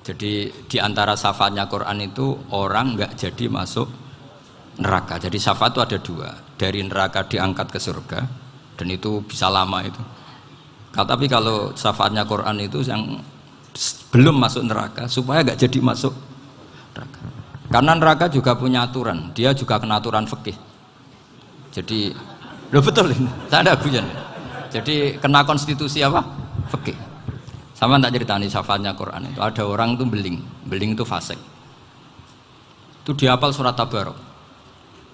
Jadi di antara syafaatnya Quran itu orang nggak jadi masuk neraka. Jadi syafaat itu ada dua, dari neraka diangkat ke surga, dan itu bisa lama itu. Tapi kalau syafaatnya Quran itu yang belum masuk neraka supaya nggak jadi masuk neraka. Karena neraka juga punya aturan, dia juga kena aturan fikih. Jadi, loh betul ini, saya ada guyon. Jadi kena konstitusi apa? Fikih. Sama tak ceritani syafaatnya Quran itu ada orang itu beling itu fasik. Itu dihafal surat Tabarok.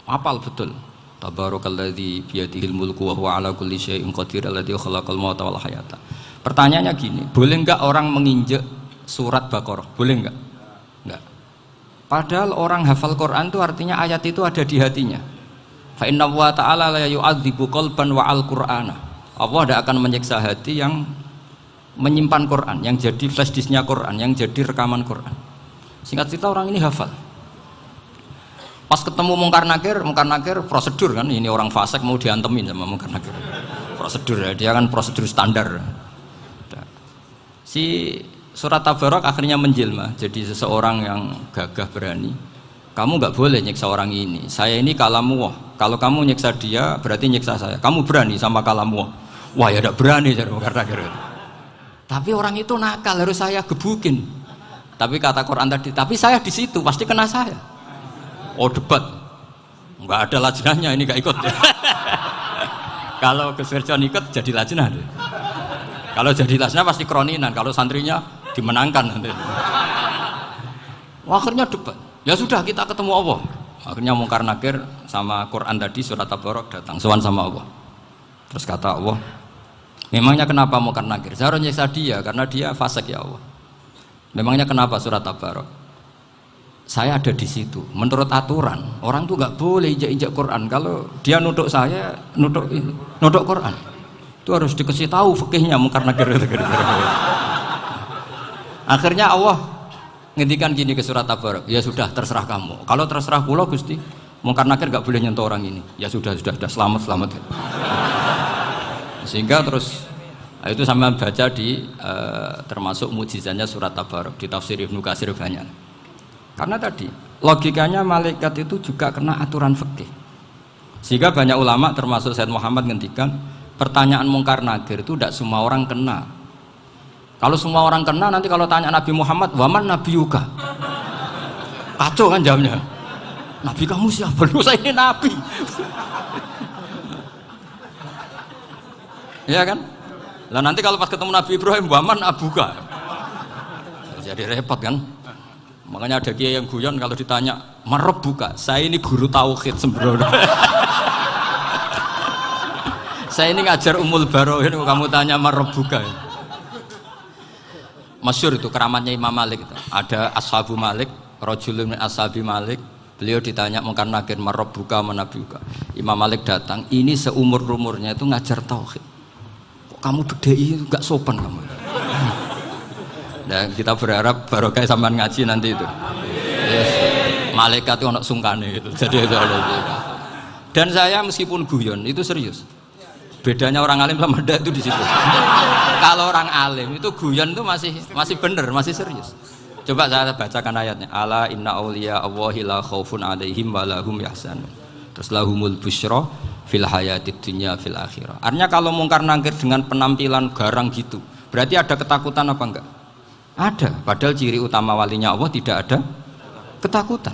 Hafal betul. Tabarakalladzi biyadihil mulku wa huwa ala kulli syai'in qadir alladzi khalaqal mauta wal hayata. Pertanyaannya gini, boleh enggak orang menginjek surat Baqarah? Boleh enggak? Enggak. Padahal orang hafal Quran itu artinya ayat itu ada di hatinya. Fa inna wa ta'ala la yu'adzibu qalban wa al-Qur'ana. Allah tidak akan menyiksa hati yang menyimpan Quran, yang jadi flash disknya Quran, yang jadi rekaman Quran. Singkat cerita orang ini hafal. Pas ketemu Mungkar Nakir prosedur kan, ini orang fasik mau diantemin sama Mungkar Nakir. Prosedur ya, dia kan prosedur standar. Si surat Tabarok akhirnya menjelma jadi seseorang yang gagah berani. Kamu nggak boleh nyiksa orang ini. Saya ini kalamullah. Kalau kamu nyiksa dia berarti nyiksa saya. Kamu berani sama kalamullah. Wah ya tidak berani jadi Mungkar Nakir. Tapi orang itu nakal, harus saya gebukin. Tapi kata Quran tadi, tapi saya di situ pasti kena saya. Oh debat, nggak ada lajnahnya, ini nggak ikut. Kalau Keswerjon ikut jadi lajnah. Kalau jadi lajnah pasti kroninan, kalau santrinya dimenangkan nanti. Akhirnya debat. Ya sudah kita ketemu Allah. Akhirnya Mungkar Nakir sama Quran tadi surat Tabarok datang, sowan sama Allah. Terus kata Allah, memangnya kenapa Mungkar Nakir? Saya harus nyiksa dia karena dia fasik ya Allah. Memangnya kenapa surat Tabarok? Saya ada di situ. Menurut aturan orang tuh nggak boleh injak-injak Quran. Kalau dia nutuk saya, nutuk Quran, itu harus dikasih tahu fikihnya Mungkar Nakir. Akhirnya Allah ngendikan gini ke surat Tabarok. Ya sudah terserah kamu. Kalau terserah kula Gusti, Mungkar Nakir nggak boleh nyentuh orang ini. Ya sudah selamat. Sehingga terus itu sama baca di termasuk mukjizatnya surat Tabarok di tafsir Ibnu Katsir banyak. Karena tadi logikanya malaikat itu juga kena aturan fikih. Sehingga banyak ulama termasuk Said Muhammad ngendikan pertanyaan Mungkar Nakir itu tidak semua orang kena. Kalau semua orang kena nanti kalau tanya Nabi Muhammad, waman nabiyuka? Kacau kan jamnya. Nabi kamu siapa? Lu saya ini nabi. Ya kan? Lah nanti kalau pas ketemu Nabi Ibrahim, waman abuka? Jadi repot kan? Makanya ada kiai yang guyon kalau ditanya, marab buka? Saya ini guru tauhid sembrono. Saya ini ngajar Ummul Barohin, kamu tanya marab buka? Masyhur itu keramatnya Imam Malik itu. Ada Ashabu Malik, rajulun min ashabi Malik. Beliau ditanya Mungkar Nakir, marab buka manabi buka? Imam Malik datang, ini seumur-umurnya itu ngajar tauhid. Kamu bedai nggak sopan kamu. Dan kita berharap barokah sampean ngaji nanti itu. Yes. Malaikat itu anak sungkane gitu. Jadi itu. Dan saya meskipun guyon itu serius. Bedanya orang alim sama ndak itu di situ. Kalau orang alim itu guyon itu masih bener, masih serius. Coba saya bacakan ayatnya. Ala inna auliya Allahi la khaufun alaihim wa lahum yahzanun. Terus lahumul busyra fil hayatid dunya fil akhirah. Artinya kalau Mungkar Nakir dengan penampilan garang gitu, berarti ada ketakutan apa enggak? Ada. Padahal ciri utama walinya Allah tidak ada ketakutan.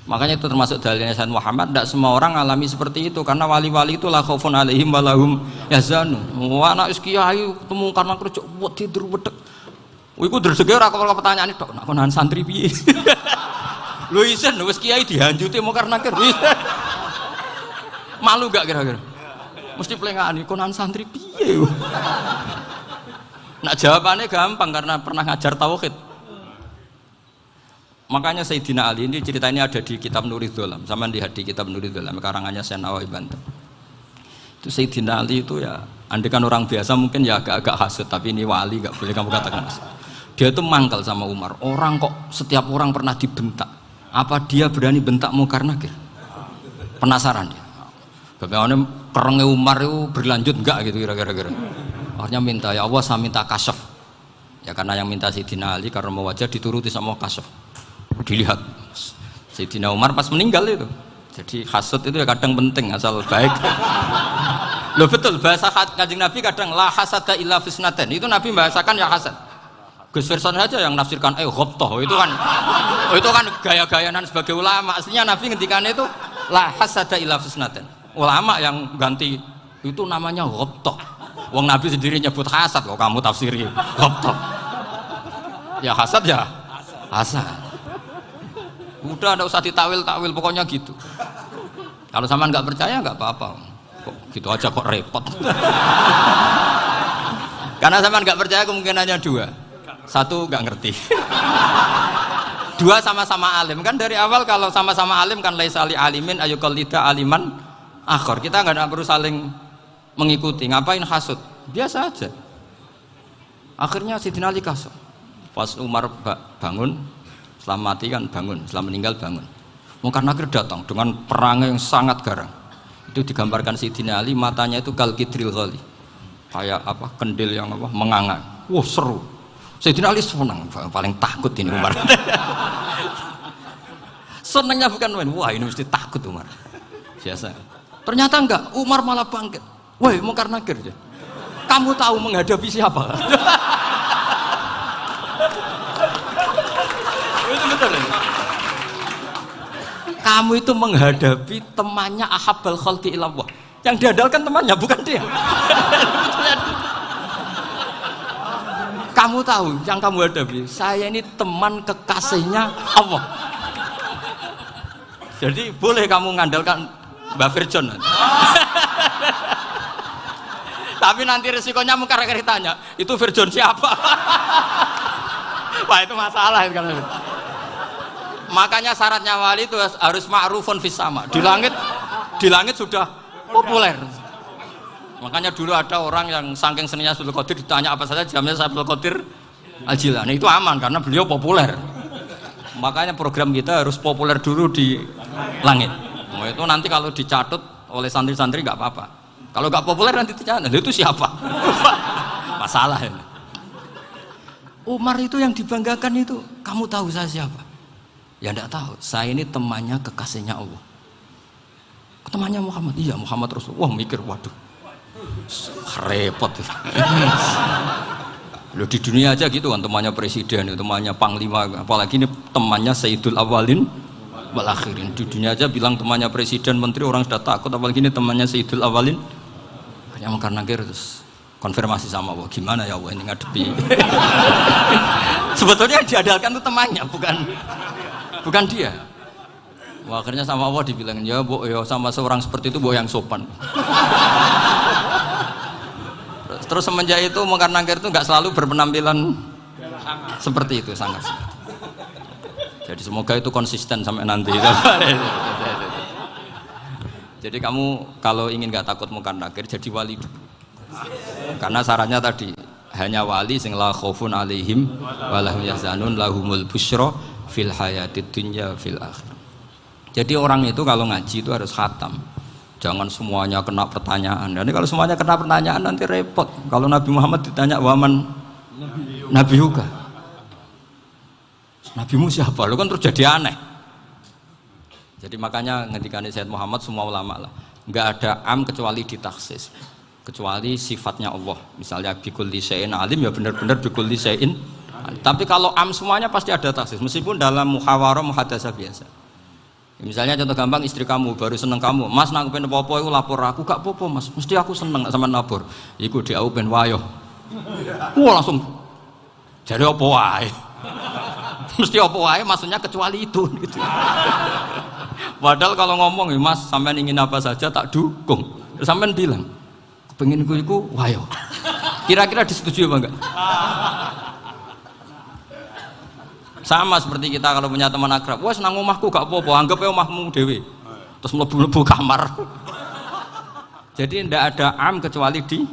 Makanya itu termasuk dalilnya Sayyid Muhammad. Tidak semua orang alami seperti itu karena wali-wali itu la khaufun alaihim wa lahum yahzanun. Wah anak kiai ketemu Mungkar Nakir cok tidur wedek. Iku dresege ora kok pertanyaan itu nak konan santri piye. Lho isen wis kiai dihanjuti Mungkar Nakir. Malu gak kira-kira? Mesti pelengani konan santri piye? Nak jawabannya gampang karena pernah ngajar tauhid. Makanya Sayyidina Ali ini cerita ini ada di kitab Nurul Dholam. Sama lihat di kitab Nurul Dholam karangannya Syekh Nawawi Banten. Itu Sayyidina Ali itu ya, andekan orang biasa mungkin ya agak-agak hasut, tapi ini wali gak boleh kamu katakan hasut. Dia itu mangkal sama Umar. Orang kok setiap orang pernah dibentak. Apa dia berani bentak mungkar nakir? Penasaran dia. Bagaimana kerengnya Umar itu berlanjut enggak gitu kira-kira. Akhirnya minta, ya Allah saya minta kasyaf. Ya karena yang minta Sayyidina Ali karena mau wajah dituruti sama kasyaf. Dilihat Sayyidina Umar pas meninggal itu. Jadi hasud itu ya kadang penting asal baik. Loh betul bahasa Kanjeng Nabi kadang la hasada illa fisnaten. Itu Nabi bahasakan ya hasad. Gus Verson saja yang nafsirkan ghobtoh itu kan gaya-gayanan sebagai ulama. Aslinya Nabi ngendikannya itu la hasada illa fisnaten. Ulama yang ganti itu namanya ghobtoh. Wong Nabi sendiri nyebut hasad kok kamu tafsiri ghobtoh. Ya hasad ya hasad. Udah enggak usah ditawil-tawil pokoknya gitu. Kalau sama nggak percaya nggak apa-apa. Kok gitu aja kok repot. Karena sama nggak percaya kemungkinannya dua. Satu nggak ngerti. Dua sama-sama alim kan dari awal kalau sama-sama alim kan laisali alimin ayuqallida aliman akhor. Kita nggak perlu saling mengikuti. Ngapain hasud? Biasa aja. Akhirnya Sayyidina Ali kasih. Pas Umar bangun, setelah mati kan bangun, setelah meninggal bangun. Mungkar nakir datang dengan perang yang sangat garang. Itu digambarkan Sayyidina Ali matanya itu kalkidril ghali. Kayak apa? Kendil yang apa? Menganga. Wah, seru. Sayyidina Ali senang, paling takut ini Umar. Senangnya bukan main. Wah, ini mesti takut Umar. Biasa. Ternyata enggak, Umar malah bangkit. Woi, mungkar nakir. Kamu tahu menghadapi siapa? Itu betul ya? Kamu itu menghadapi temannya ahabbal khalqi ilallah. Yang diandalkan temannya bukan dia. Kamu tahu yang kamu hadapi, saya ini teman kekasihnya Allah. Jadi boleh kamu mengandalkan Mbak Virjon. Tapi nanti resikonya mungkar nakir tanya, itu Virjon siapa? Wah itu masalah kan. Makanya syaratnya wali itu harus ma'rufun fis sama. Di langit sudah populer. Makanya dulu ada orang yang saking seninya Abdul Qadir ditanya apa saja jamnya Abdul Qadir Al-Jilani. Itu aman karena beliau populer. Makanya program kita harus populer dulu di langit. Nah, itu nanti kalau dicatut oleh santri-santri nggak apa-apa. Kalau nggak populer nanti ditanya, itu siapa? Masalah ini. Umar itu yang dibanggakan itu, kamu tahu saya siapa? Ya enggak tahu, saya ini temannya kekasihnya Allah. Temannya Muhammad, iya Muhammad Rasulullah. Wah mikir, waduh repot. Loh di dunia aja gitu kan, temannya presiden, temannya panglima, apalagi ini temannya Sayyidul Awalin wal Akhirin. Di dunia aja bilang temannya presiden, menteri, orang sudah takut, apalagi ini temannya Sayyidul Awalin. Yang karena terus konfirmasi sama Allah, gimana ya Allah ini ngadepi. Sebetulnya yang diandalkan itu temannya, bukan dia. Wah, akhirnya sama Allah dibilang, ya bu, ya sama seorang seperti itu bu yang sopan. Terus semenjak itu mungkar nakir itu nggak selalu berpenampilan seperti itu, sangat. Jadi semoga itu konsisten sampai nanti. Jadi kamu kalau ingin nggak takut mungkar nakir, jadi wali dulu. Karena syaratnya tadi hanya wali sing la khaufun alaihim walahum yahzanun lahumul busyra fil hayatid dunya fil akhir. Jadi orang itu kalau ngaji itu harus khatam. Jangan semuanya kena pertanyaan. Nanti kalau semuanya kena pertanyaan nanti repot. Kalau Nabi Muhammad ditanya waman Nabi juga. Nabimu siapa? Lu kan terus jadi aneh. Jadi makanya ngendikane Sayyid Muhammad semua ulama lah. Enggak ada am kecuali ditaksis. Kecuali sifatnya Allah. Misalnya bikulli syai'in alim ya benar-benar bikulli syai'in. Tapi kalau am semuanya pasti ada taksis. Meskipun dalam muhawarah muhadasah biasa. Misalnya contoh gampang, istri kamu baru seneng kamu, mas nak pengen apa-apa itu lapor aku, gak apa-apa mas, mesti aku seneng sama lapor. Iku dia aku pengen wayo. Wah langsung jadi apa wae. Mesti apa wae maksudnya kecuali itu gitu. Padahal kalau ngomong mas sampean ingin apa saja tak dukung. Terus sampean bilang pengen iku wayo. Kira-kira disetujui apa enggak? Sama seperti kita kalau punya teman akrab, wah senang omahku gak apa-apa, anggap ya omahmu dewe, terus mlebu-mlebu kamar. Jadi tidak ada am kecuali di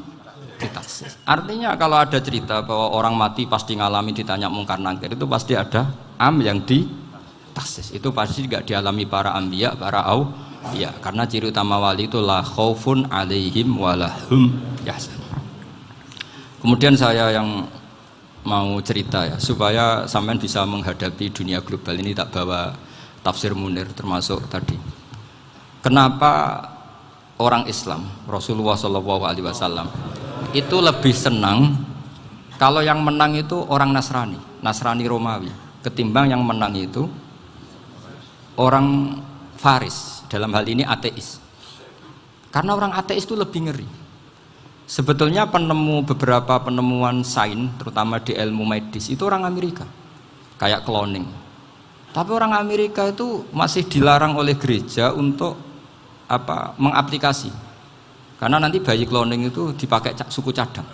taksis. Artinya kalau ada cerita bahwa orang mati pasti ngalami ditanya mungkar nakir, itu pasti ada am yang di taksis. Itu pasti nggak dialami para anbiya, para ya, karena ciri utama wali itu la khaufun alaihim walahum yahzanun. Kemudian saya yang mau cerita ya, supaya sampean bisa menghadapi dunia global ini, tak bawa tafsir Munir termasuk tadi. Kenapa orang Islam, Rasulullah SAW itu lebih senang kalau yang menang itu orang Nasrani Romawi, ketimbang yang menang itu orang Faris, dalam hal ini ateis. Karena orang ateis itu lebih ngeri. Sebetulnya beberapa penemuan sains, terutama di ilmu medis, itu orang Amerika, kayak cloning. Tapi orang Amerika itu masih dilarang oleh gereja untuk mengaplikasi. Karena nanti bayi cloning itu dipakai suku cadang.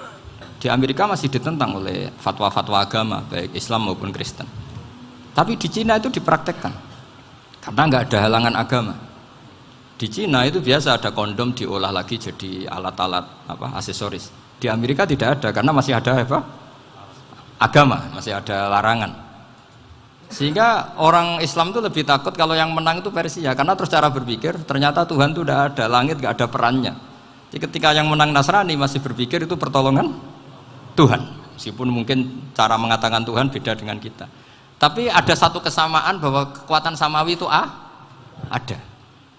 Di Amerika masih ditentang oleh fatwa-fatwa agama, baik Islam maupun Kristen. Tapi di Cina itu dipraktekkan, karena nggak ada halangan agama. Di Cina itu biasa ada kondom diolah lagi jadi alat-alat aksesoris. Di Amerika tidak ada, karena masih ada agama, masih ada larangan. Sehingga orang Islam itu lebih takut kalau yang menang itu Persia, karena terus cara berpikir ternyata Tuhan itu tidak ada, langit nggak ada perannya. Jadi ketika yang menang Nasrani masih berpikir itu pertolongan Tuhan, meskipun mungkin cara mengatakan Tuhan beda dengan kita. Tapi ada satu kesamaan bahwa kekuatan samawi itu ada.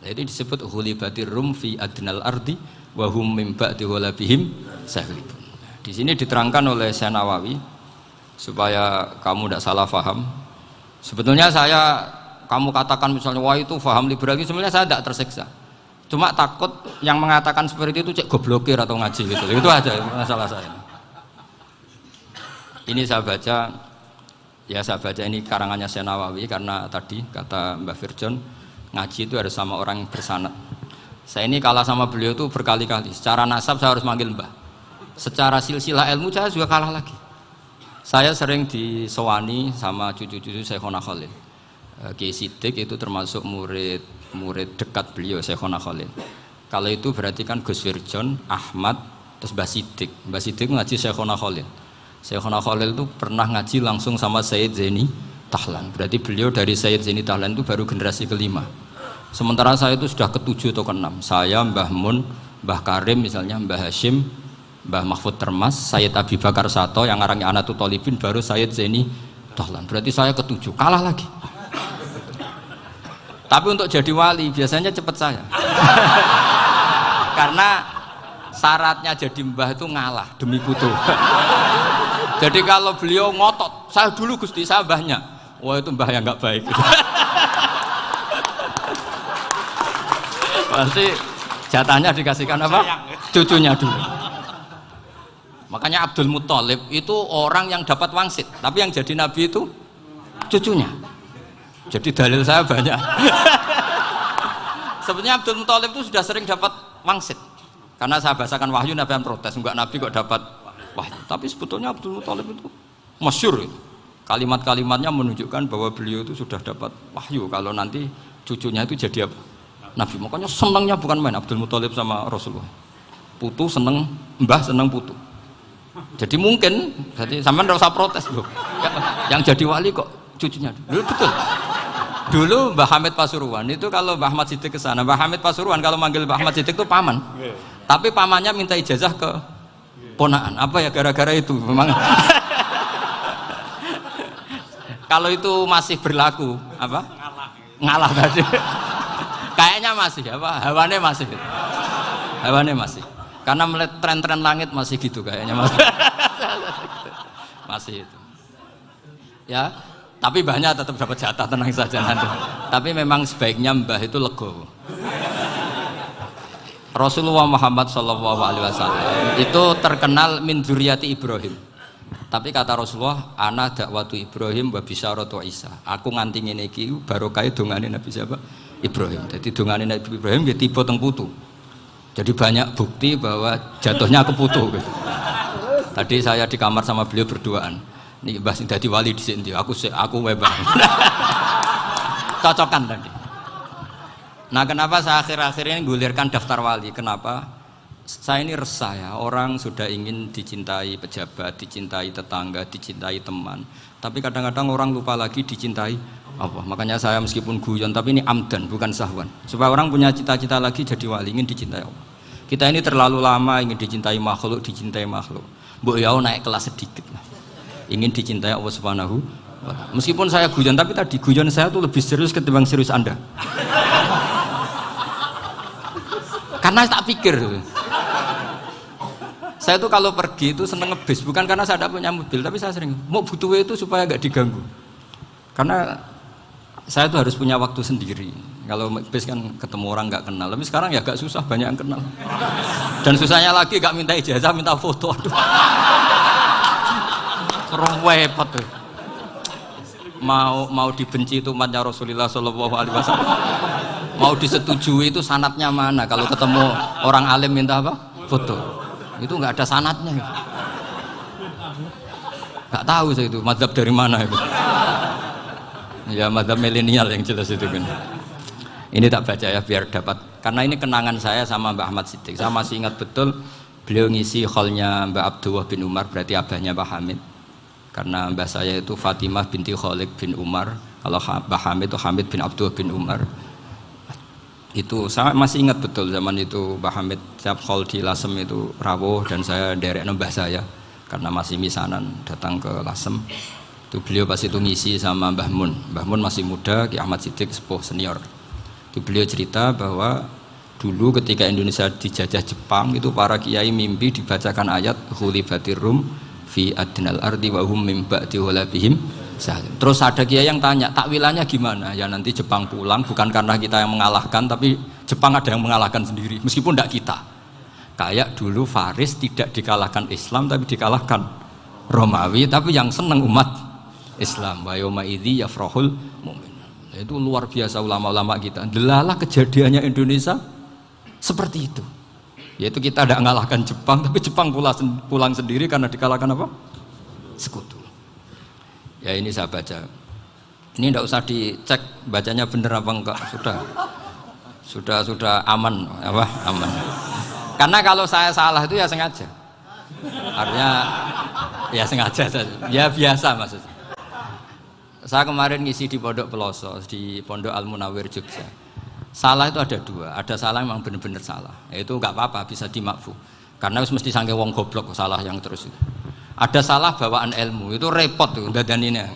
Jadi disebut ghulibatir rum fi adnal ardi wa hum min ba'di ghalabihim saghlibun. Di sini diterangkan oleh Syekh Nawawi supaya kamu tidak salah paham. Sebetulnya kamu katakan misalnya wah itu paham liberal, sebenarnya saya tidak tersiksa. Cuma takut yang mengatakan seperti itu cek goblokir atau ngaji gitu. Itu aja masalah saya. Ini saya baca ini karangannya Syekh Nawawi, karena tadi kata Mbak Firjon ngaji itu harus sama orang yang bersanad. Saya ini kalah sama beliau itu berkali-kali. Secara nasab saya harus manggil Mbah. Secara silsilah ilmu saya juga kalah lagi. Saya sering disewani sama cucu-cucu Syekhona Khalil. Kiai Siddiq itu termasuk murid dekat beliau, Syekhona Khalil. Kalau itu berarti kan Gus Firjon, Ahmad, terus Mbah Siddiq. Mbah Siddiq ngaji Syekhona Khalil. Syekhona Khalil itu pernah ngaji langsung sama Sayyid Zaini Tahlan. Berarti beliau dari Sayyid Zaini Tahlan itu baru generasi kelima. Sementara saya itu sudah ke-7 atau ke-6. Saya, Mbah Mun, Mbah Karim misalnya, Mbah Hashim, Mbah Mahfud Termas, Sayyid Abi Bakar Sato yang ngarangnya Anatul Talibin, baru Sayyid Zaini Tahlan. Berarti saya ke-7, kalah lagi. Tapi untuk jadi wali biasanya cepat saya. Karena syaratnya jadi mbah itu ngalah demi putu. Jadi kalau beliau ngotot, saya dulu Gusti, saya mbahnya. Wah itu mbah yang nggak baik. Pasti jatahnya dikasihkan apa? Cucunya dulu. Makanya Abdul Muthalib itu orang yang dapat wangsit, tapi yang jadi nabi itu cucunya. Jadi dalil saya banyak. Sebenarnya Abdul Muthalib itu sudah sering dapat wangsit. Karena saya bahasakan wahyu, Nabi yang protes, enggak nabi kok dapat wahyu. Tapi sebetulnya Abdul Muthalib itu masyhur. Kalimat-kalimatnya menunjukkan bahwa beliau itu sudah dapat wahyu kalau nanti cucunya itu jadi apa? Nabi. Makanya senangnya bukan main Abdul Muthalib sama Rasulullah. Putu seneng, mbah seneng putu. Jadi mungkin, jadi sampean enggak usah protes loh. Yang jadi wali kok cucunya. Dulu betul. Dulu Mbah Hamid Pasuruan itu kalau Mbah Ahmad Siddiq ke sana, Mbah Hamid Pasuruan kalau manggil Mbah Ahmad Siddiq itu paman. Tapi pamannya minta ijazah ke ponaan. Apa ya gara-gara itu memang. Kalau itu masih berlaku, apa? Ngalah tadi. Kayaknya masih, apa? Hawane masih. Hawane masih. Karena melihat tren-tren langit masih gitu kayaknya masih. Masih itu. Ya, tapi mbahnya tetap dapat jatah, tenang saja nanti. Tapi memang sebaiknya mbah itu legowo. Rasulullah Muhammad SAW itu terkenal min dzurriyyati Ibrahim. Tapi kata Rasulullah, ana dakwatu Ibrahim wa bisyaratu Isa. Aku nganti ngene iki barokah dongane Nabi siapa? Ibrahim. Jadi dongane Nabi Ibrahim dia tiba teng putu. Jadi banyak bukti bahwa jatuhnya ke putu gitu. Tadi saya di kamar sama beliau berduaan. Nih Mbah sing dadi wali di sini, aku webang. Cocokan tadi. Nah kenapa saya akhir-akhir ini gulirkan daftar wali? Kenapa? saya ini resah ya, orang sudah ingin dicintai pejabat, dicintai tetangga, dicintai teman. Tapi kadang-kadang orang lupa lagi dicintai apa. Makanya saya meskipun guyon, tapi ini amdan, bukan sahwan. Supaya orang punya cita-cita lagi jadi wali, ingin dicintai Allah. Kita ini terlalu lama ingin dicintai makhluk, Mbok ya naik kelas sedikit lah. Ingin dicintai Allah Subhanahu wa Ta'ala. Meskipun saya guyon, tapi tadi guyon saya tuh lebih serius ketimbang serius Anda. Karena tak pikir. Saya tuh kalau pergi itu seneng ngebis, bukan karena saya tidak punya mobil, tapi saya sering mau butuh itu supaya nggak diganggu. Karena saya tuh harus punya waktu sendiri. Kalau bis kan ketemu orang nggak kenal, tapi sekarang ya agak susah, banyak yang kenal. Dan susahnya lagi nggak minta ijazah, minta foto. Aduh, repot tuh. Mau dibenci itu umatnya Rasulullah Shallallahu Alaihi Wasallam. Mau disetujui itu sanatnya mana? Kalau ketemu orang alim minta apa? Foto. Itu nggak ada sanatnya. Nggak tahu saya itu mazhab dari mana itu. Ya mazhab milenial yang jelas itu kan. Ini tak baca ya biar dapat, karena ini kenangan saya sama Mbak Ahmad Siddiq. Saya masih ingat betul beliau ngisi kholnya Mbak Abdullah bin Umar, berarti abahnya Mbak Hamid. Karena mbah saya itu Fatimah binti Khalid bin Umar, kalau Mbak Hamid itu Hamid bin Abdullah bin Umar. Itu saya masih ingat betul zaman itu Mbak Hamid setiap khol di Lasem itu rawuh dan saya derek mbah saya karena masih misanan datang ke Lasem. Itu beliau pas itu ngisi sama Mbah Mun. Mbah Mun masih muda, Ki Ahmad Siddiq sepuh senior. Itu beliau cerita bahwa dulu ketika Indonesia dijajah Jepang itu para kiai mimpi dibacakan ayat ghulibatir rum fi adnal ardi wa hum min ba'di ghalabihim. Terus ada kiai yang tanya, takwilannya gimana? Ya nanti Jepang pulang bukan karena kita yang mengalahkan, tapi Jepang ada yang mengalahkan sendiri meskipun tidak kita. Kayak dulu Faris tidak dikalahkan Islam tapi dikalahkan Romawi, tapi yang senang umat Islam. Wa yauma idzi yafrahul mu'min. Itu luar biasa ulama-ulama kita. Delalah kejadiannya Indonesia seperti itu. Yaitu kita tidak mengalahkan Jepang, tapi Jepang pulang sendiri karena dikalahkan apa? Sekutu. Ya ini saya baca. Ini tidak usah dicek bacanya benar apa enggak. Sudah aman apa? Aman. Karena kalau saya salah itu ya sengaja. Artinya ya sengaja saja. Ya biasa maksudnya. Saya kemarin ngisi di Pondok Peloso, di Pondok Al Munawir Jogja. Salah itu ada dua, ada salah memang benar-benar salah. Itu nggak apa-apa, bisa dimakfu. Karena mesti sangke wong goblok salah yang terus itu. Ada salah bawaan ilmu, itu repot tuh dadaninnya.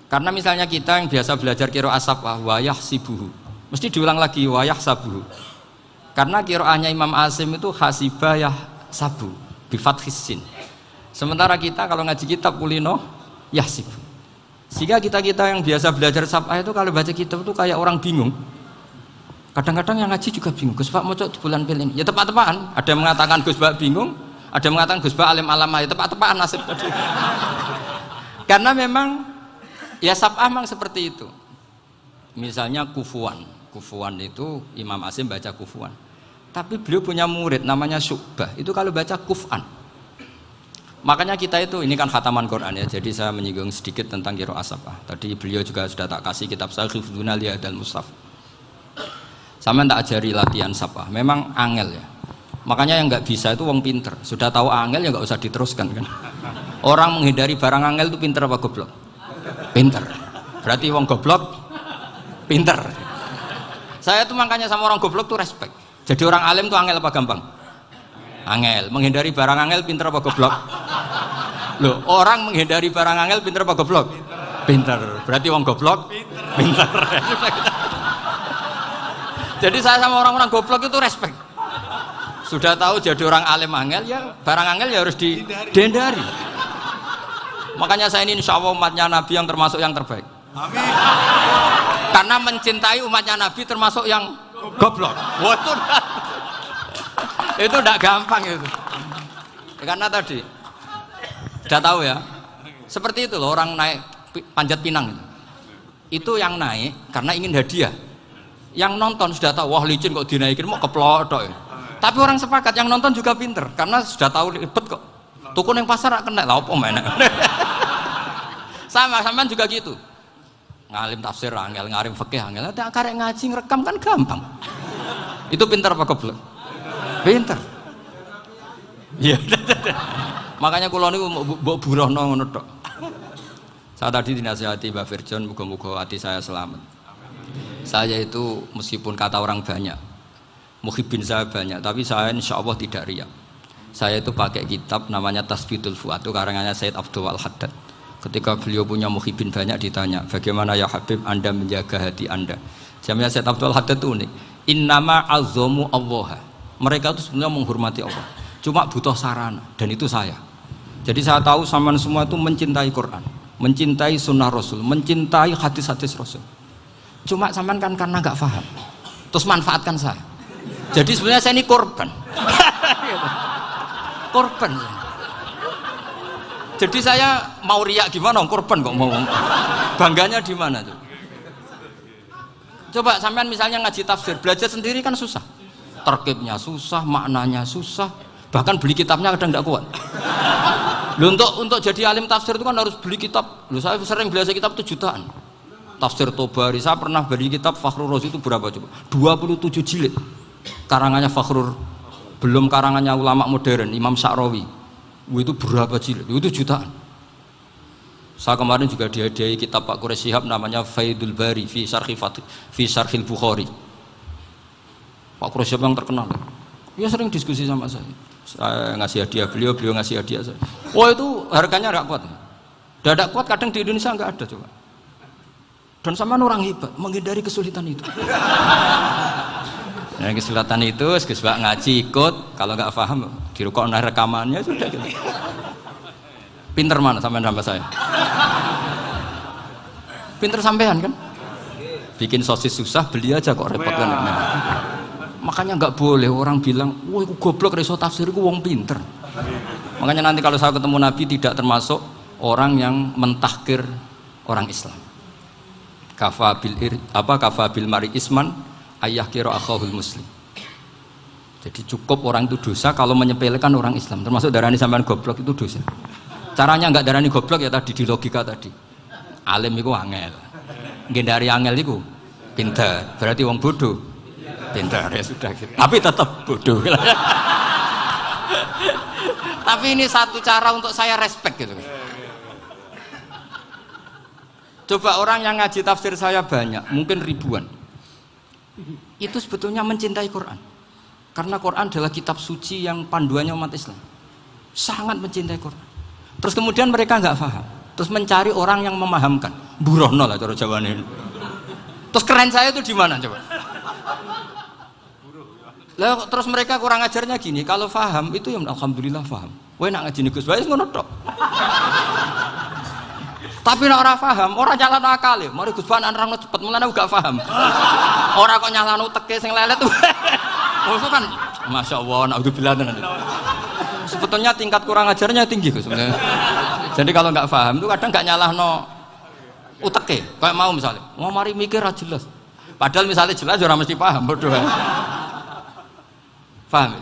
Karena misalnya kita yang biasa belajar qiraah sabah wayah sibuhu, mesti diulang lagi wayah sabuhu. Karena qiraahnya Imam Asim itu hasibah yah sabu, bifathis sin. Sementara kita kalau ngaji kitab kulino yahsibu. Sehingga kita yang biasa belajar sabah itu kalau baca kitab itu kayak orang bingung. Kadang-kadang yang ngaji juga bingung. Gus Pak mau di bulan pilih ini. Ya tepat-tepatan. Ada yang mengatakan Gus Pak bingung, ada yang mengatakan Gus Pak alim alama. Ya tepat-tepatan nasib tadi. Karena memang ya sabah memang seperti itu. Misalnya kufuan. Kufuan itu Imam Asim baca kufuan. Tapi beliau punya murid namanya Syu'bah. Itu kalau baca kuf'an. Makanya kita itu, ini kan khataman Quran ya, jadi saya menyinggung sedikit tentang qiraah sabah. Tadi beliau juga sudah tak kasih kitab saya Hifdzuna Lihadal Mushaf. Sama tak ajari latihan sabah, memang angel ya. Makanya yang nggak bisa itu wong pinter. Sudah tahu angel ya nggak usah diteruskan kan. Orang menghindari barang angel itu pinter apa goblok? Pinter. Berarti wong goblok pinter. Saya tuh makanya sama orang goblok tuh respect. Jadi orang alim tuh angel apa gampang? Angel. Menghindari barang angel pinter apa goblok? Loh, orang menghindari barang angel pinter apa goblok? Pinter. Berarti wong goblok pinter. Jadi saya sama orang-orang goblok itu respect. Sudah tahu jadi orang alim angel ya barang angel ya harus dihindari. Makanya saya ini insya Allah umatnya Nabi yang termasuk yang terbaik. Amin. Karena mencintai umatnya Nabi termasuk yang goblok. Wah, itu tidak gampang itu. Karena tadi sudah tahu ya. Seperti itu loh orang naik panjat pinang. Itu yang naik karena ingin hadiah. Yang nonton sudah tahu wah licin kok dinaikin mau keplodok. Tapi orang sepakat yang nonton juga pinter karena sudah tahu ribet kok. Tuku yang pasar kena lah apa mana. Sama juga gitu. Ngalim tafsir angel, ngalim fikih angel. Karek ngaji ngerekam kan gampang. Itu pinter apa goblok? Pinter. Iya. Makanya kula niku mbok burohno ngono tok. Saya tadi dinasihati Mbak Virjon, muga-muga hati saya selamat. Saya itu meskipun kata orang banyak, muhibbin saya banyak, tapi saya insya Allah tidak riya. Saya itu pakai kitab namanya Tasbidul Fuad, itu karangannya Said Abdul Al-Haddad. Ketika beliau punya muhibbin banyak ditanya, bagaimana ya Habib Anda menjaga hati Anda? Jamnya Said Abdul Al-Haddad itu unik. Innama azzamu Allah. Mereka itu sebenarnya menghormati Allah. Cuma butuh sarana, dan itu saya. Jadi saya tahu sampean semua itu mencintai Quran, mencintai sunnah Rasul, mencintai hadis-hadis Rasul. Cuma sampean kan karena nggak paham, terus manfaatkan saya. Jadi sebenarnya saya ini korban. Korban. Jadi saya mau riak gimana? Korban kok mau. Bangganya di mana tuh? Coba sampean misalnya ngaji tafsir, belajar sendiri kan susah. Terkibnya susah, maknanya susah. Bahkan beli kitabnya kadang nggak kuat. Loh, untuk jadi alim tafsir itu kan harus beli kitab. Loh, saya sering belajar kitab itu jutaan. Tafsir Tobari, saya pernah beli kitab Fakhrur Razi itu berapa coba? 27 jilid. Karangannya Fakhrur, belum karangannya ulama modern, Imam Sya'rawi. Itu berapa jilid? Itu jutaan. Saya kemarin juga dihadiahi kitab Pak Quraish Shihab namanya Faidul Bari fi Syarhil Bukhari. Pak Quraish Shihab yang terkenal. Dia sering diskusi sama saya ngasih hadiah beliau ngasih hadiah saya. Oh itu harganya nggak kuat. Dadak kuat kadang di Indonesia nggak ada coba. Dan sama orang hebat menghindari kesulitan itu. Nah, kesulitan itu sebab ngaji ikut, kalau nggak paham dirukok rekamannya sudah gitu. Pinter mana sampean sama saya? Pinter sampean kan? Bikin sosis susah beli aja kok repot kan. Makanya nggak boleh orang bilang, wah aku goblok reso tafsir, aku wong pinter. Makanya nanti kalau saya ketemu Nabi tidak termasuk orang yang mentahkir orang Islam. Kafa bil mari isman ayah kira akhahul muslim. Jadi cukup orang itu dosa kalau menyepelekan orang Islam, termasuk darani sampean goblok itu dosa. Caranya nggak darani goblok ya tadi di logika tadi. Alim itu angel, gendari angel itu pinter, berarti wong bodoh. Pintar ya sudah gitu. Tapi tetap bodoh. Tapi ini satu cara untuk saya respect gitu. Coba orang yang ngaji tafsir saya banyak, mungkin ribuan. Itu sebetulnya mencintai Quran. Karena Quran adalah kitab suci yang panduannya umat Islam. Sangat mencintai Quran. Terus kemudian mereka nggak paham. Terus mencari orang yang memahamkan. Burohno lah cara Jawane. Terus keren saya itu di mana coba? Lah terus mereka kurang ajarnya gini, kalau paham itu ya alhamdulillah paham. Kowe nak ngaji Gus Bae ngono tok. Tapi nek ora paham, ora nyalano akal ya. Mari Gus Bae nerangno cepet, mulane gak paham. Ora kok nyalano teke sing lelet. Maksud kan masyaallah naudzubillah tenan. Sebetulnya tingkat kurang ajarnya tinggi Gus sebenarnya. Jadi kalau nggak paham itu kadang nggak nyalahno uteke. Kayak mau misalnya, mau mari mikir ra jelas. Padahal misalnya jelas ora mesti paham bodoh. Paham?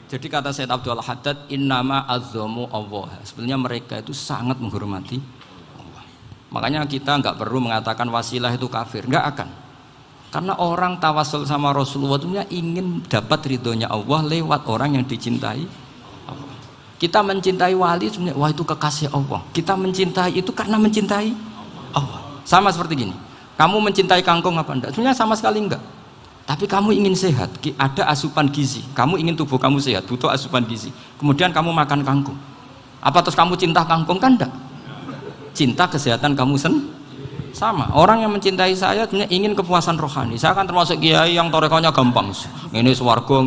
Jadi kata Said Abdul Haddad, innama azzamu Allah. Sebenarnya mereka itu sangat menghormati Allah. Makanya kita nggak perlu mengatakan wasilah itu kafir, nggak akan. Karena orang tawasul sama Rasulullah itu ingin dapat ridhonya Allah lewat orang yang dicintai Allah. Kita mencintai wali sebenarnya, wah itu kekasih Allah. Kita mencintai itu karena mencintai Allah. Sama seperti gini. Kamu mencintai kangkung apa enggak? Sebenarnya sama sekali enggak. Tapi kamu ingin sehat, ada asupan gizi. Kamu ingin tubuh kamu sehat, butuh asupan gizi. Kemudian kamu makan kangkung. Apa terus kamu cinta kangkung? Kan enggak. Cinta kesehatan kamu sama. Orang yang mencintai saya sebenarnya ingin kepuasan rohani. Saya kan termasuk kiai yang torekonya gampang. Ini swarga,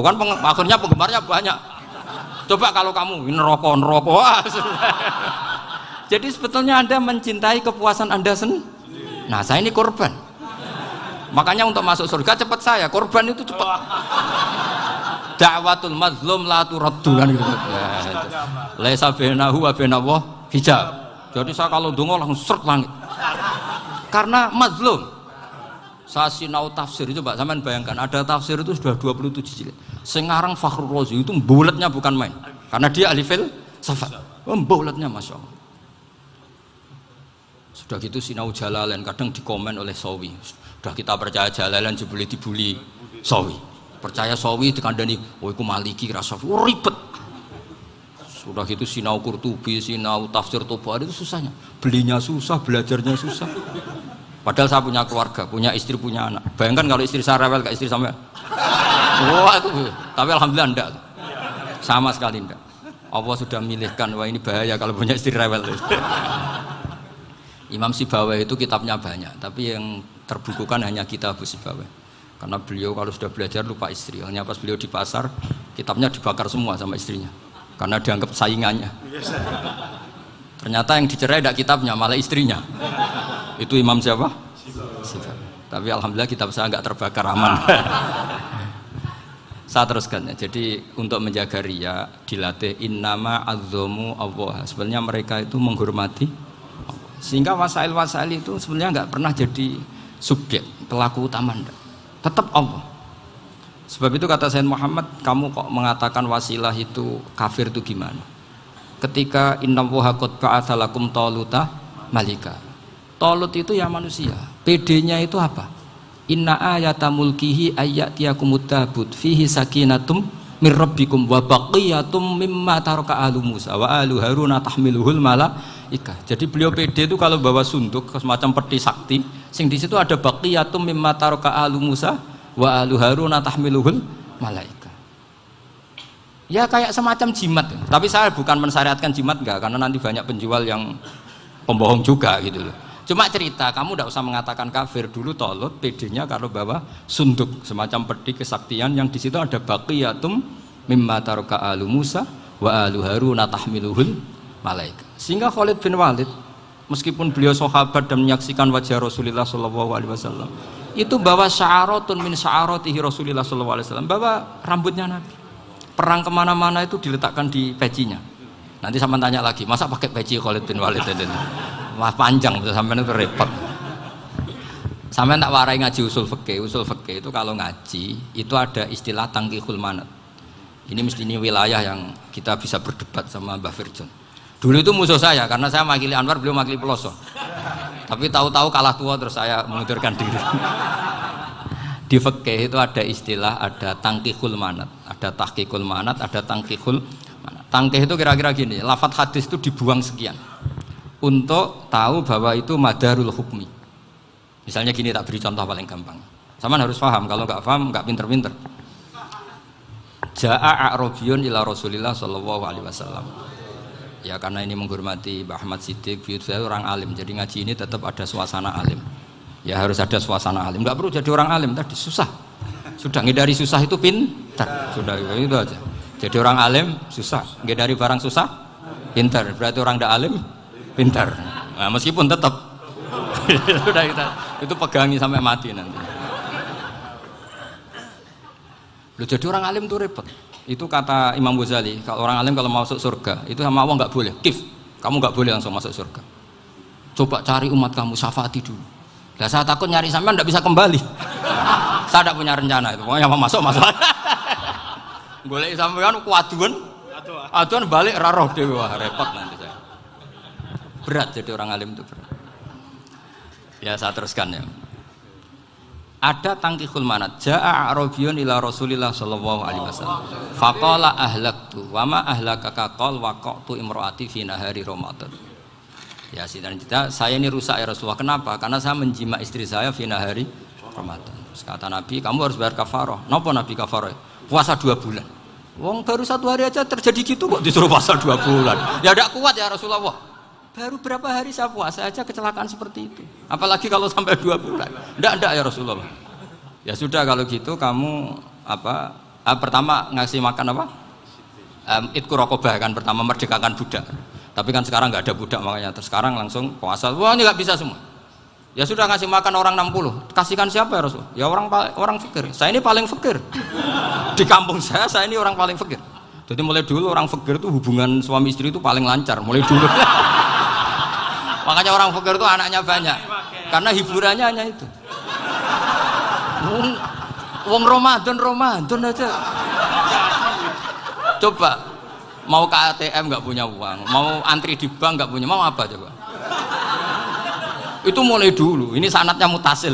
kan akhirnya penggemarnya banyak. Coba kalau kamu ini neraka. Jadi sebetulnya Anda mencintai kepuasan Anda sendiri. Nah, saya ini korban. Makanya untuk masuk surga cepat saya, korban itu cepat. Da'watul mazlum la turaddu kan gitu. Laisa bainahu wa bainallah hijab. Jadi saya kalau donga langsung seret langit. Karena mazlum. Saya sinau tafsir itu, Pak, sampean bayangkan ada tafsir itu sudah 27 jilid. Sekarang Fakhrur Razi itu bulatnya bukan main. Karena dia ahli filsafat. Bulatnya Masya Allah. Sudah gitu sinau Jalalain kadang dikomen oleh Sawi. Sudah kita percaya Jalalain boleh dibuli Sawi. Percaya sawi dikandani, oh iku maliki ra Syafi'i, ribet. Sudah gitu sinau Qurtubi, sinau tafsir Tabari itu susahnya. Belinya susah, belajarnya susah. Padahal saya punya keluarga, punya istri, punya anak. Bayangkan kalau istri saya rewel kayak istri sampai. Wah itu. Tapi alhamdulillah enggak. Sama sekali enggak. Allah sudah milihkan, wah ini bahaya kalau punya istri rewel. Imam Sibawai itu kitabnya banyak, tapi yang terbukukan hanya kitab Sibawai. Karena beliau kalau sudah belajar lupa istri. Hanya pas beliau di pasar, kitabnya dibakar semua sama istrinya. Karena dianggap saingannya. Ternyata yang dicerai tidak kitabnya, malah istrinya. Itu Imam siapa? Sibawai. Tapi alhamdulillah kitab saya nggak terbakar, aman. Saya teruskan ya. Jadi untuk menjaga riya dilatih innama azzamu Allah. Sebenarnya mereka itu menghormati Allah. Sehingga wasail-wasail itu sebenarnya nggak pernah jadi subjek pelaku utama, enggak. Tetap Allah. Sebab itu kata Sayyid Muhammad, kamu kok mengatakan wasilah itu kafir itu gimana? Ketika innallaha qad ba'atsa lakum taluta malika. Talut itu ya manusia. PD-nya itu apa? Inna ayata mulkihi ayyatiyakumut tabut fihi sakinatum mir rabbikum wa baqiyatum mimma taraka alu Musa wa alu Haruna tahmiluhul malaikah. Jadi beliau PD itu kalau bawa sunduk semacam peti sakti, sing di situ ada baqiyatum mimma taraka alu Musa wa alu Haruna tahmiluhul malaikah. Ya kayak semacam jimat. Tapi saya bukan mensyariatkan jimat enggak, karena nanti banyak penjual yang pembohong juga gitu loh. Cuma cerita, kamu tidak usah mengatakan kafir. Dulu Talut PD-nya kalau bawa sunduk semacam peti kesaktian yang di situ ada baqiyatum mimma taraka alu Musa wa alu Haruna tahmiluhul malaikah. Sehingga Khalid bin Walid meskipun beliau sahabat dan menyaksikan wajah Rasulullah sallallahu alaihi wasallam, itu bawa sya'aratun min sya'aratihi Rasulullah sallallahu alaihi wasallam, bawa rambutnya Nabi. Perang kemana-mana itu diletakkan di pecinya. Nanti sama tanya lagi, masa pakai peci Khalid bin Walid ini? Wah panjang, sampai itu repot. Sampai tak warai ngaji usul fikih. Usul fikih itu kalau ngaji itu ada istilah tangkihul manat. Ini mesti ini wilayah yang kita bisa berdebat sama Mbah Firjon. Dulu itu musuh saya karena saya makili Anwar, beliau makili Peloso. Tapi tahu-tahu kalah tua terus saya mengundurkan diri. Di fikih itu ada istilah, ada tangkihul manat, ada tahqiqul manat, ada tangkihul manat. Tangkih itu kira-kira gini, lafadz hadis itu dibuang sekian untuk tahu bahwa itu madarul hukmi. Misalnya gini, tak beri contoh paling gampang. Sama harus paham, kalau nggak paham nggak pinter-pinter. Ja'a a'rabiyun ila Rasulillah sallallahu alaihi wasallam. Ya karena ini menghormati Mbah Ahmad Siddiq, saya orang alim, jadi ngaji ini tetap ada suasana alim. Ya harus ada suasana alim, nggak perlu jadi orang alim tadi susah. Sudah ngindari susah itu pintar, sudah itu aja. Jadi orang alim susah, ngindari barang susah pintar. Berarti orang tidak alim pintar. Nah, meskipun tetap sudah kita itu pegangi sampai mati nanti. Loh, jadi orang alim itu repot. Itu kata Imam Ghazali, kalau orang alim kalau mau masuk surga itu sama Allah nggak boleh. Kif, kamu nggak boleh langsung masuk surga. Coba cari umat kamu, syafaati dulu. Nah, saya takut nyari sampean nggak bisa kembali. Saya tidak punya rencana itu. Pokoknya mau masuk. Boleh sampean kuaduan, aduan balik raroh dewi, wah repot nanti saya. Berat jadi orang alim itu berat. Ya saya teruskan ya. Ada tangkihul manat. Ja'a a'rabiyun ila Rasulillah sallallahu alaihi wasallam. Faqala ahlaktu wa ma ahlakaka qal waqa'tu imraati fi nahari Ramadan. Ya sidang kita, saya ini rusak ya Rasulullah. Kenapa? Karena saya menjima istri saya fi nahari Ramadan. Terus kata Nabi, kamu harus bayar kafarah. Napa Nabi kafarah? Puasa 2 bulan. Wong baru 1 hari aja terjadi gitu kok disuruh puasa 2 bulan. Ya tidak kuat ya Rasulullah. Baru berapa hari saya puasa aja kecelakaan seperti itu. Apalagi kalau sampai 2 bulan. Enggak ya Rasulullah. Ya sudah kalau gitu kamu apa? Pertama ngasih makan apa? Itku rokobah kan, pertama merdekakan budak. Tapi kan sekarang nggak ada budak makanya. Terus sekarang langsung puasa. Wah ini nggak bisa semua. Ya sudah ngasih makan orang 60. Kasihkan siapa ya Rasul? Ya orang fakir. Saya ini paling fakir. Di kampung saya ini orang paling fakir. Jadi mulai dulu orang fakir itu hubungan suami istri itu paling lancar. Mulai dulu. Makanya orang fakir itu anaknya banyak. Karena hiburannya hanya itu. Wong Ramadan aja. Coba mau ke ATM nggak punya uang, mau antri di bank nggak punya, mau apa coba? Itu mulai dulu. Ini sanatnya mutasil.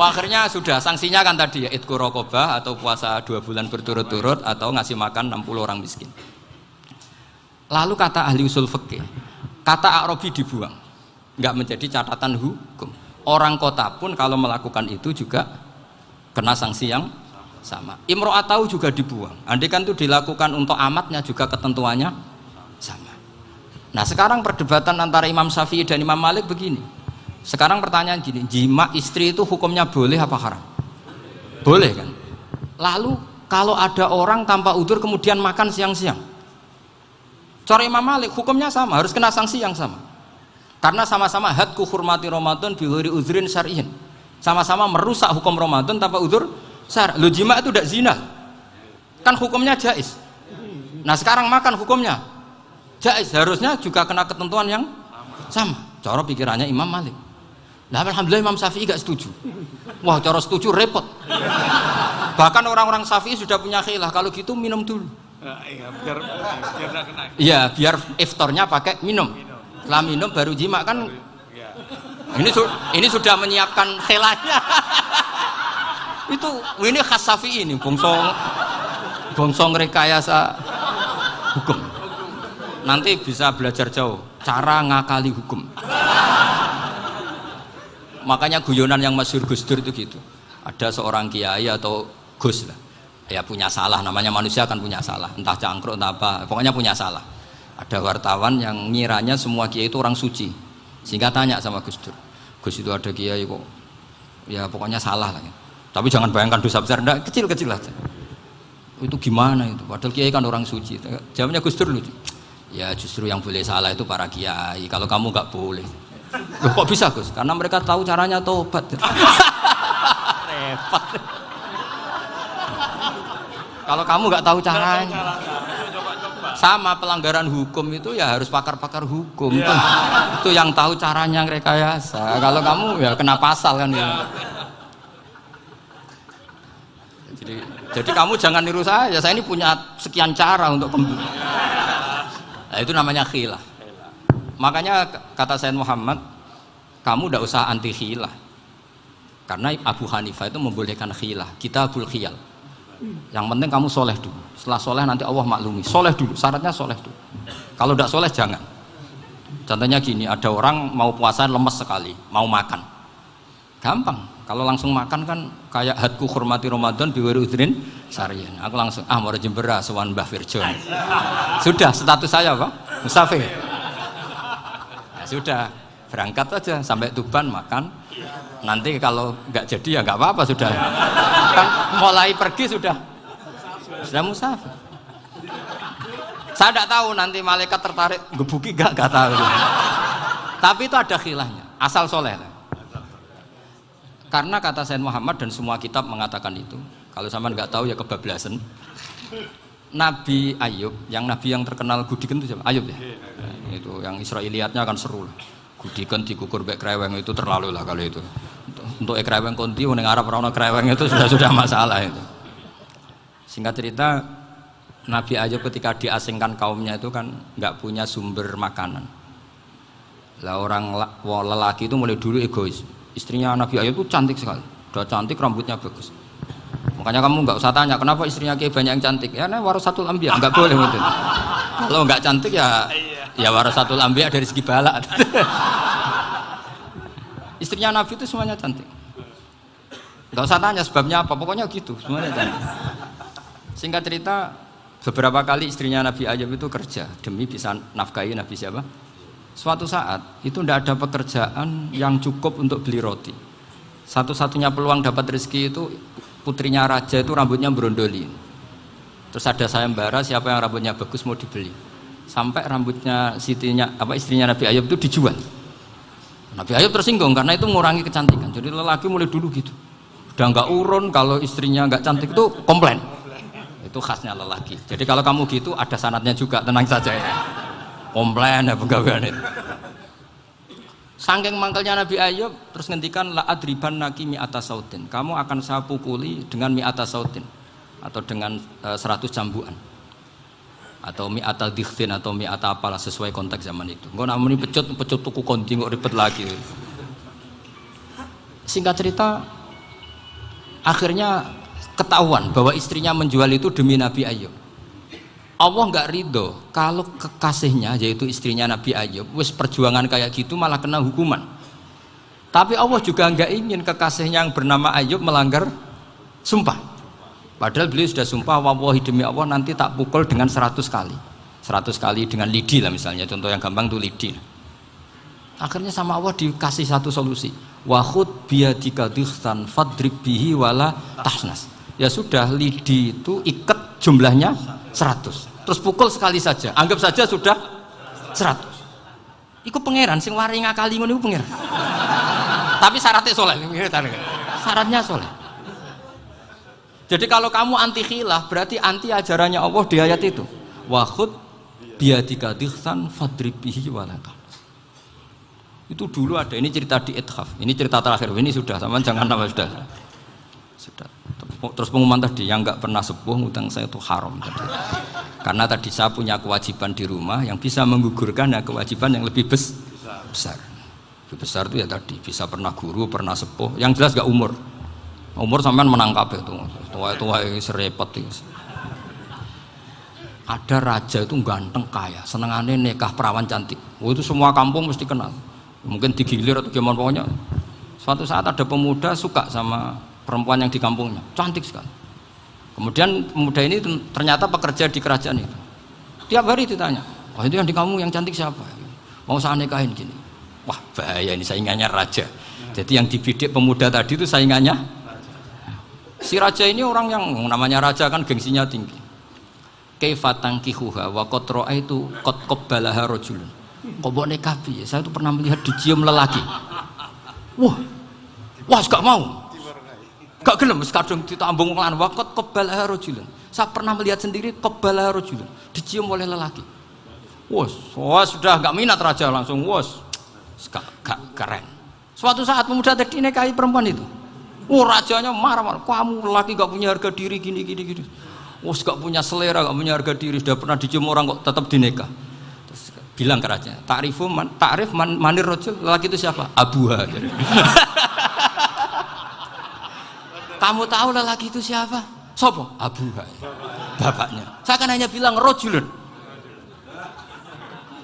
Akhirnya sudah sanksinya kan tadi ya idku raqabah atau puasa 2 bulan berturut-turut atau ngasih makan 60 orang miskin. Lalu kata ahli usul fikih, kata A'rabi dibuang, nggak menjadi catatan hukum. Orang kota pun kalau melakukan itu juga kena sanksi yang sama. Imro'atau juga dibuang. Andai kan itu dilakukan untuk amatnya juga ketentuannya sama. Nah sekarang perdebatan antara Imam Syafi'i dan Imam Malik begini. Sekarang pertanyaan gini, jima istri itu hukumnya boleh apa haram? Boleh kan? Lalu kalau ada orang tanpa udzur kemudian makan siang-siang, cara Imam Malik hukumnya sama, harus kena sanksi yang sama. Karena sama-sama hadku hurmati Ramadan bi ghairi udzrin syar'iyyin. Sama-sama merusak hukum Ramadan tanpa udzur syar'. Lo jima itu tidak zina. Kan hukumnya jaiz. Nah, sekarang makan hukumnya jaiz, harusnya juga kena ketentuan yang sama. Cara pikirannya Imam Malik. Nah, alhamdulillah Imam Syafi'i gak setuju. Wah, cara setuju repot. Bahkan orang-orang Syafi'i sudah punya khilah, kalau gitu minum dulu. Iya, biar gak kena. Iya, biar iftarnya pakai minum. Setelah minum baru jima kan. Ini sudah menyiapkan khilahnya. Ini khas Syafi'i ini, bongsong rekayasa hukum. Nanti bisa belajar jauh cara ngakali hukum. Makanya guyonan yang masyhur Gus Dur itu gitu. Ada seorang kiai atau Gus lah, ya punya salah, namanya manusia kan punya salah, entah cangkruk entah apa, pokoknya punya salah. Ada wartawan yang ngiranya semua kiai itu orang suci, sehingga tanya sama Gus Dur, Gus itu ada kiai kok, ya pokoknya salah lah. Tapi jangan bayangkan dosa besar, enggak, kecil-kecil aja. Itu gimana itu? Padahal kiai kan orang suci. Jawabnya Gus Dur lucu. Ya justru yang boleh salah itu para kiai. Kalau kamu nggak boleh. Loh, kok bisa Gus? Karena mereka tahu caranya tobat. Repot. Kalau kamu nggak tahu caranya, sama pelanggaran hukum itu ya harus pakar-pakar hukum. Ya. Itu yang tahu caranya rekayasa. Kalau kamu ya kena pasal kan ya. Jadi kamu jangan niru saya ini punya sekian cara untuk nah, itu namanya khilah. Makanya kata Sayyid Muhammad, kamu tidak usah anti khilah, karena Abu Hanifah itu membolehkan khilah, kitabul khiyal. Yang penting kamu soleh dulu, setelah soleh nanti Allah maklumi. Soleh dulu, syaratnya soleh dulu. Kalau tidak soleh jangan. Contohnya gini, ada orang mau puasa lemes sekali, mau makan, gampang. Kalau langsung makan kan kayak hadku hormati Ramadan biwiri udrin syar'iyyin. Aku langsung mau jembera sowan Mbah Firjon. Sudah status saya apa? Musafir. Ya sudah, berangkat aja sampai Tuban makan. Nanti kalau nggak jadi ya nggak apa-apa sudah. Kan mulai pergi sudah musafir. Saya tidak tahu nanti malaikat tertarik gebuki nggak tahu. Tapi itu ada khilahnya. Asal soleh. Karena kata Sayyid Muhammad dan semua kitab mengatakan itu. Kalau sama nggak tahu ya kebablasan. Nabi Ayub, nabi yang terkenal Gudiken itu siapa? Ayub ya. Nah, itu yang Israiliyatnya kan seru lah. Gudiken dikukur bek kreweng itu terlalu lah kalau itu. Untuk kreweng konti ning Arab ora ono kreweng itu sudah masalah itu. Singkat cerita, Nabi Ayub ketika diasingkan kaumnya itu kan nggak punya sumber makanan. Lah orang lelaki itu mulai dulu egois. Istrinya Nabi Ayub itu cantik sekali, udah cantik, rambutnya bagus. Makanya kamu nggak usah tanya kenapa istrinya kayak banyak yang cantik. Ya, warasatul anbiya, nggak boleh gitu. Kalau nggak cantik ya warasatul anbiya dari segi balak. Istrinya Nabi itu semuanya cantik. Nggak usah tanya sebabnya apa, pokoknya gitu, semuanya cantik. Singkat cerita, beberapa kali istrinya Nabi Ayub itu kerja demi bisa nafkahi Nabi siapa? Suatu saat itu tidak ada pekerjaan yang cukup untuk beli roti. Satu-satunya peluang dapat rezeki itu putrinya raja itu rambutnya berondoli. Terus ada sayembara siapa yang rambutnya bagus mau dibeli. Sampai rambutnya istrinya Nabi Ayub itu dijual. Nabi Ayub tersinggung karena itu mengurangi kecantikan. Jadi lelaki mulai dulu gitu. Udah nggak urun kalau istrinya nggak cantik itu komplain. Itu khasnya lelaki. Jadi kalau kamu gitu ada sanadnya juga, tenang saja ya. Komplain ya pegawaian itu. Saking mangkelnya Nabi Ayub terus ngendikan la adriban naki mi'ata sautin. Kamu akan saya pukuli dengan mi'ata sautin atau dengan 100 cambukan. Atau mi'ata dikhtin atau mi'ata apalah sesuai konteks zaman itu. Engko namanya pecut tuku konti kok ribet lagi. Singkat cerita Akhirnya ketahuan bahwa istrinya menjual itu demi Nabi Ayub. Allah nggak ridho kalau kekasihnya yaitu istrinya Nabi Ayub wis perjuangan kayak gitu malah kena hukuman. Tapi Allah juga nggak ingin kekasihnya yang bernama Ayub melanggar sumpah. Padahal beliau sudah sumpah, wallahi demi Allah nanti tak pukul dengan 100 kali. 100 kali dengan lidi lah misalnya, contoh yang gampang tuh lidi. Akhirnya sama Allah dikasih satu solusi. Wa khud biyadika dikhtan fadrib bihi wala tahnas. Ya sudah, lidi itu ikat jumlahnya 100. Terus pukul sekali saja, anggap saja sudah 100. Iku pangeran sing wari ngakali ngono iku pangeran. Tapi syaratnya soleh, syaratnya soleh. Jadi kalau kamu anti khilaf berarti anti ajarannya Allah di ayat itu. Wa khud biyadika dikhtan fadrib bihi wala tahnas. Itu dulu ada, ini cerita di Ithaf. Ini cerita terakhir, ini sudah, sama jangan nama sudah. Terus pengumuman tadi, yang nggak pernah sepuh ngutang saya itu haram tadi. Karena tadi saya punya kewajiban di rumah yang bisa menggugurkan ya kewajiban yang lebih besar. Lebih besar itu ya tadi, bisa pernah guru, pernah sepuh. Yang jelas nggak umur. Umur sampean menangkap itu, tua-tua serepot itu. Ada raja itu ganteng kaya, senengannya nikah perawan cantik. Itu semua kampung mesti kenal. Mungkin digilir atau gimana pokoknya. Suatu saat ada pemuda suka sama perempuan yang di kampungnya, cantik sekali. Kemudian pemuda ini ternyata pekerja di kerajaan itu. Tiap hari ditanya, oh itu yang di kamu yang cantik siapa? Mau saya nikahin gini. Wah bahaya, ini saingannya raja. Jadi yang dibidik pemuda tadi itu saingannya. Si raja ini orang yang namanya raja kan gengsinya tinggi. Kaifa tankihuha wa qad ra'aitu qad qabbalaha rajulun. Kok mbok nikah piye? Saya itu pernah melihat dicium lelaki. Wah, gak mau. Gak gelem wis kadung ditambung lan wa qad qabbalaha rajulun. Saya pernah melihat sendiri qabbalaha rajulun, dicium oleh lelaki. Wah, sudah gak minat raja langsung gak keren. Suatu saat pemuda tadi nikahi perempuan itu. Rajanya marah-marah, kamu lelaki gak punya harga diri gini. Gak punya selera, gak punya harga diri, sudah pernah dicium orang kok tetap dinikah. Terus bilang ke raja, ta'rif manir rajul, lelaki itu siapa? Abuha. Kamu tahu lelaki itu siapa? Sopo? Abuha. Bapaknya. Saya kan hanya bilang rajulun.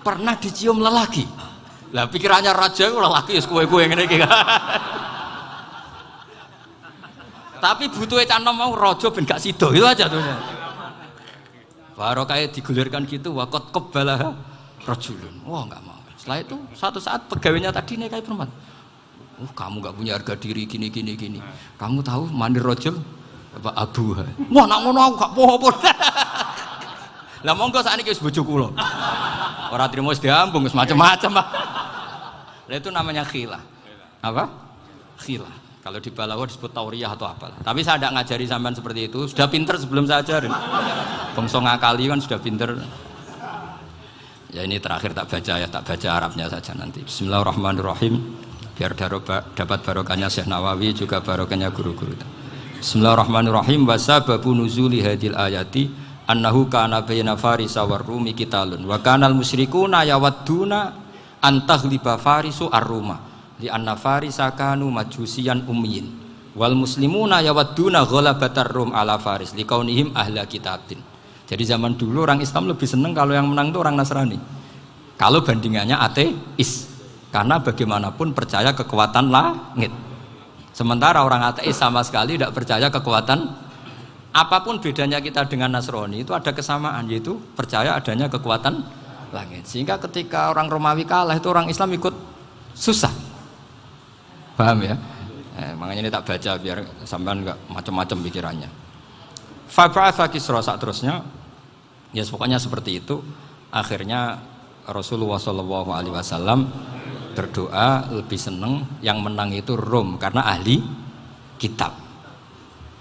Pernah dicium lelaki. Lah pikirannya raja lelaki kue-kue ngene iki. Tapi butuhnya canom mau rojo ben gak sido itu aja tuh. Baru kayak digulirkan gitu, wakot kebalah rojulun. Wah nggak mau. Setelah itu satu saat pegawainya tadi nikahi perempuan. Kamu nggak punya harga diri gini. Kamu tahu mandir rojul apa abuha? Wah nak ngono aku gak poho-poho. Lah monggo sakniki wis bojo kula. Ora trimo wis diambung wis macam-macam. Lah itu namanya khilah. Apa? Khilah. Kalau di Balawa disebut tauriyah atau apa. Tapi saya tidak ngajari sampean seperti itu. Sudah pinter sebelum saya ajarin. Bangsa ngakali kan sudah pinter. Ya ini terakhir tak baca Arabnya saja nanti. Bismillahirrahmanirrahim. Biar dapat barokahnya Syekh Nawawi juga barokahnya guru-guru. Bismillahirrahmanirrahim. Wasababu nuzuli hadil ayati annahu kana baina farisa war rumi qitalun wa kanal musyrikuna yawadduna antaghliba farisu ar-ruma. Li anna farisa kanu majusiyan ummiyin wal muslimuna yawadduna ghalabatar rum ala faris liqaunihim ahla kitabin. Jadi zaman dulu orang Islam lebih senang kalau yang menang itu orang Nasrani. Kalau bandingannya ateis. Karena bagaimanapun percaya kekuatan langit. Sementara orang ateis sama sekali tidak percaya kekuatan. Apapun bedanya kita dengan Nasrani itu ada kesamaan, yaitu percaya adanya kekuatan langit. Sehingga ketika orang Romawi kalah itu orang Islam ikut susah. Paham ya? Makanya ini tak baca biar sampean enggak macam-macam pikirannya. Fab'atha Kisra saat terusnya, ya pokoknya seperti itu. Akhirnya Rasulullah SAW berdoa lebih senang yang menang itu Rom karena ahli kitab.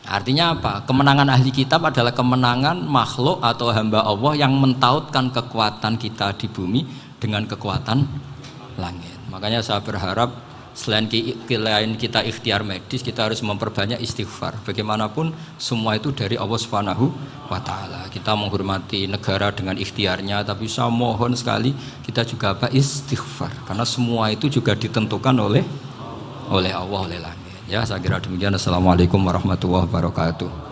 Artinya apa? Kemenangan ahli kitab adalah kemenangan makhluk atau hamba Allah yang mentautkan kekuatan kita di bumi dengan kekuatan langit. Makanya saya berharap selain kita ikhtiar medis, kita harus memperbanyak istighfar. Bagaimanapun semua itu dari Allah Subhanahu wa Ta'ala. Kita menghormati negara dengan ikhtiarnya, tapi saya mohon sekali kita juga istighfar, karena semua itu juga ditentukan oleh Allah, oleh langit. Ya, saya kira demikian. Assalamualaikum warahmatullahi wabarakatuh.